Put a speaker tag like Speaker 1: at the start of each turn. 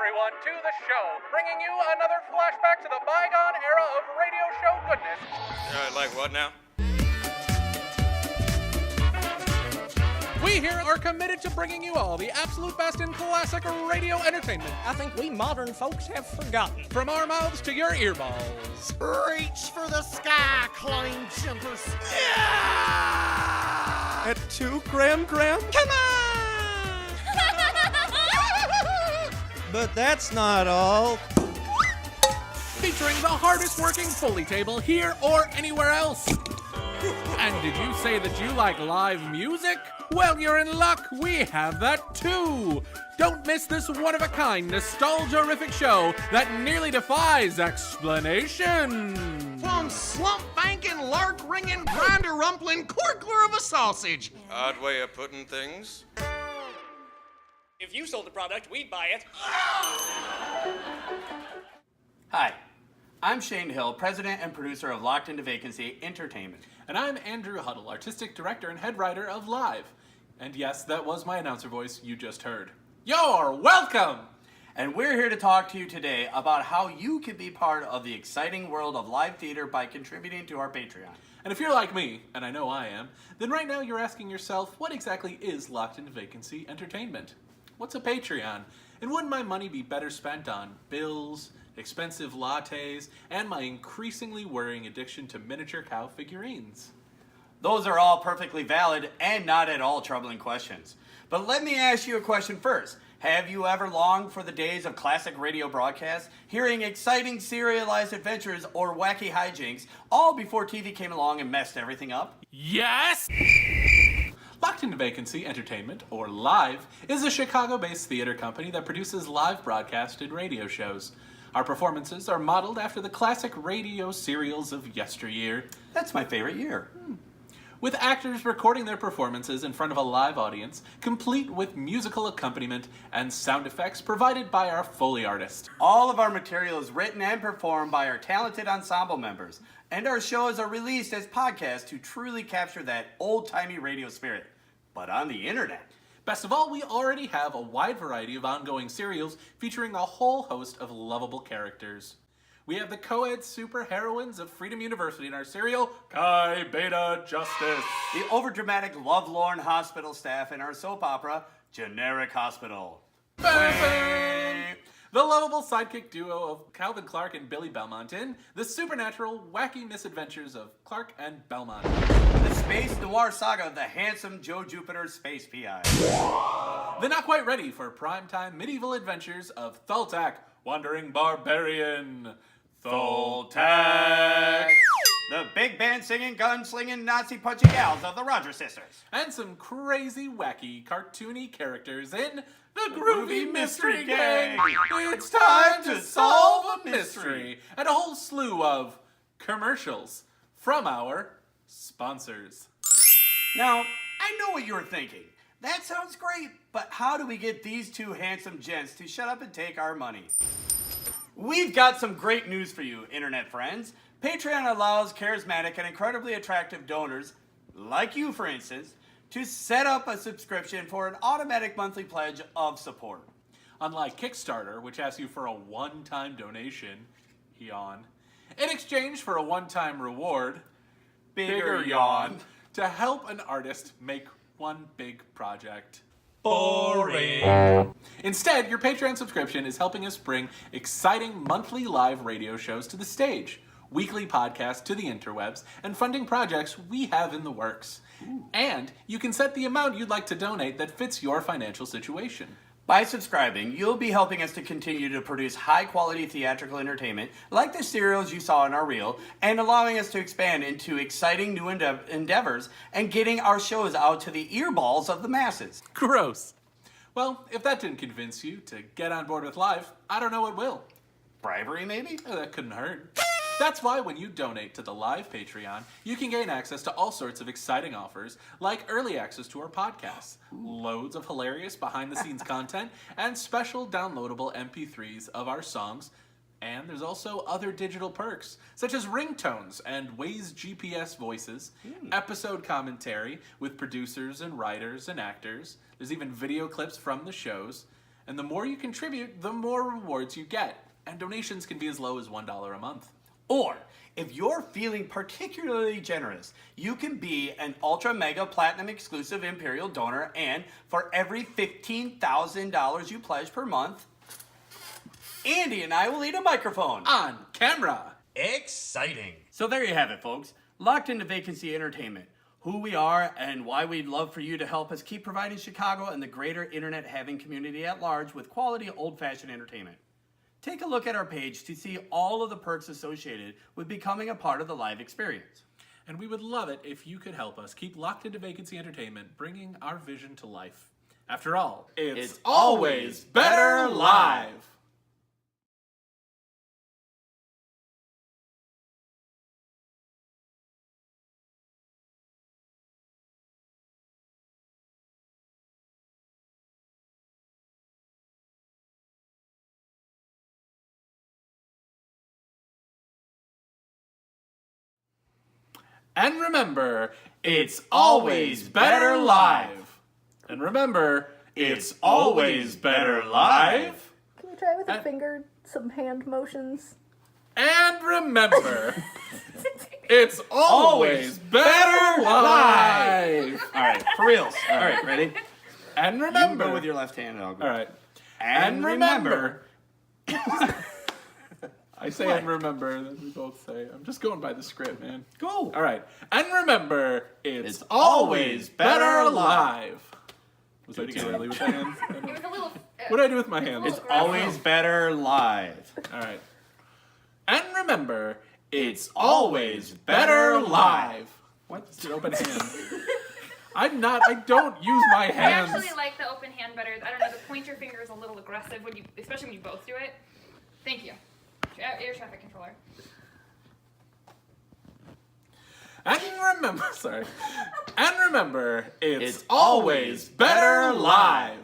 Speaker 1: everyone, to the show, bringing you another flashback to the bygone era of radio show goodness.
Speaker 2: Like what now?
Speaker 1: We here are committed to bringing you all the absolute best in classic radio entertainment.
Speaker 3: I think we modern folks have forgotten.
Speaker 1: From our mouths to your earballs.
Speaker 3: Reach for the sky, climb jumpers.
Speaker 1: Yeah! At 2 gram?
Speaker 3: Come on!
Speaker 4: But that's not all.
Speaker 1: Featuring the hardest working Foley table here or anywhere else. And did you say that you like live music? Well, you're in luck. We have that too. Don't miss this one-of-a-kind, nostalgia-rific show that nearly defies explanation.
Speaker 5: From slump-banking, lark-ringing, grinder-rumpling, corkler of a sausage.
Speaker 2: Odd way of putting things.
Speaker 3: If you sold the product, we'd buy it.
Speaker 6: Hi, I'm Shane Hill, president and producer of Locked Into Vacancy Entertainment.
Speaker 1: And I'm Andrew Huttel, artistic director and head writer of L.I.V.E. And yes, that was my announcer voice you just heard. You're welcome!
Speaker 6: And we're here to talk to you today about how you can be part of the exciting world of live theater by contributing to our Patreon.
Speaker 1: And if you're like me, and I know I am, then right now you're asking yourself, what exactly is Locked Into Vacancy Entertainment? What's a Patreon? And wouldn't my money be better spent on bills, expensive lattes, and my increasingly worrying addiction to miniature cow figurines?
Speaker 6: Those are all perfectly valid and not at all troubling questions. But let me ask you a question first. Have you ever longed for the days of classic radio broadcasts, hearing exciting serialized adventures or wacky hijinks, all before TV came along and messed everything up?
Speaker 1: Yes! Locked Into Vacancy Entertainment, or L.I.V.E., is a Chicago-based theater company that produces live broadcasted radio shows. Our performances are modeled after the classic radio serials of yesteryear.
Speaker 6: That's my favorite year.
Speaker 1: With actors recording their performances in front of a live audience, complete with musical accompaniment and sound effects provided by our Foley artist.
Speaker 6: All of our material is written and performed by our talented ensemble members, and our shows are released as podcasts to truly capture that old-timey radio spirit, but on the internet.
Speaker 1: Best of all, we already have a wide variety of ongoing serials featuring a whole host of lovable characters. We have the co-ed superheroines of Freedom University in our serial, Chi Beta Justice.
Speaker 6: The overdramatic, lovelorn hospital staff in our soap opera, Generic Hospital.
Speaker 1: The lovable sidekick duo of Calvin Clark and Billy Belmont in The Supernatural Wacky Misadventures of Clark and Belmont.
Speaker 6: The space noir saga of the handsome Joe Jupiter Space PI.
Speaker 1: The not quite ready for primetime medieval adventures of Thultak, Wandering Barbarian. Thultak!
Speaker 6: The big band singing, gun-slinging, Nazi-punching gals of the Rogers Sisters.
Speaker 1: And some crazy, wacky, cartoony characters in The Groovy Mystery Gang. It's time to solve a mystery. And a whole slew of commercials from our sponsors.
Speaker 6: Now, I know what you're thinking. That sounds great, but how do we get these two handsome gents to shut up and take our money? We've got some great news for you, internet friends. Patreon allows charismatic and incredibly attractive donors, like you for instance, to set up a subscription for an automatic monthly pledge of support.
Speaker 1: Unlike Kickstarter, which asks you for a one-time donation, yawn, in exchange for a one-time reward, bigger yawn, to help an artist make one big project. Boring. Instead, your Patreon subscription is helping us bring exciting monthly live radio shows to the stage, weekly podcasts to the interwebs, and funding projects we have in the works. Ooh. And you can set the amount you'd like to donate that fits your financial situation.
Speaker 6: By subscribing, you'll be helping us to continue to produce high-quality theatrical entertainment like the serials you saw in our reel, and allowing us to expand into exciting new endeavors and getting our shows out to the earballs of the masses.
Speaker 1: Gross. Well, if that didn't convince you to get on board with L.I.V.E., I don't know what will.
Speaker 6: Bribery, maybe?
Speaker 1: Oh, that couldn't hurt. That's why when you donate to the L.I.V.E. Patreon, you can gain access to all sorts of exciting offers, like early access to our podcasts, loads of hilarious behind-the-scenes content, and special downloadable MP3s of our songs. And there's also other digital perks, such as ringtones and Waze GPS voices, episode commentary with producers and writers and actors. There's even video clips from the shows. And the more you contribute, the more rewards you get. And donations can be as low as $1 a month.
Speaker 6: Or, if you're feeling particularly generous, you can be an Ultra Mega Platinum exclusive Imperial donor, and for every $15,000 you pledge per month, Andy and I will eat a microphone.
Speaker 1: On camera.
Speaker 6: Exciting. So there you have it, folks. Locked into Vacancy Entertainment. Who we are and why we'd love for you to help us keep providing Chicago and the greater internet-having community at large with quality old-fashioned entertainment. Take a look at our page to see all of the perks associated with becoming a part of the live experience.
Speaker 1: And we would love it if you could help us keep Locked into Vacancy Entertainment, bringing our vision to life. After all, it's always better live. And remember, it's always better live. And remember, it's always better live.
Speaker 7: Can you try with a finger, some hand motions?
Speaker 1: And remember, it's always better live.
Speaker 6: All right, for reals. All right, ready?
Speaker 1: And
Speaker 6: You
Speaker 1: remember,
Speaker 6: go with your left hand and I'll go.
Speaker 1: all right.
Speaker 6: And remember.
Speaker 1: I say
Speaker 6: What?
Speaker 1: and remember, then we both say. I'm just going by the script, man.
Speaker 6: Go.
Speaker 1: All right. And remember, it's
Speaker 6: It's
Speaker 1: always
Speaker 6: always
Speaker 1: better
Speaker 6: better
Speaker 1: live. Was
Speaker 6: Do
Speaker 1: that
Speaker 6: it
Speaker 1: too
Speaker 6: again.
Speaker 1: early with the hands? I don't
Speaker 8: It was
Speaker 1: know.
Speaker 8: a little.
Speaker 1: What do I do with my hands?
Speaker 8: It's
Speaker 6: It's always better live.
Speaker 1: All right. And remember, it's always better live. What? It's an open hand. I don't use my
Speaker 8: I
Speaker 1: hands.
Speaker 8: actually like the open hand better. I don't know. The pointer finger is a little aggressive when you, especially when you both do it. Thank you, air traffic controller.
Speaker 1: And remember, sorry. And remember, it's always better live.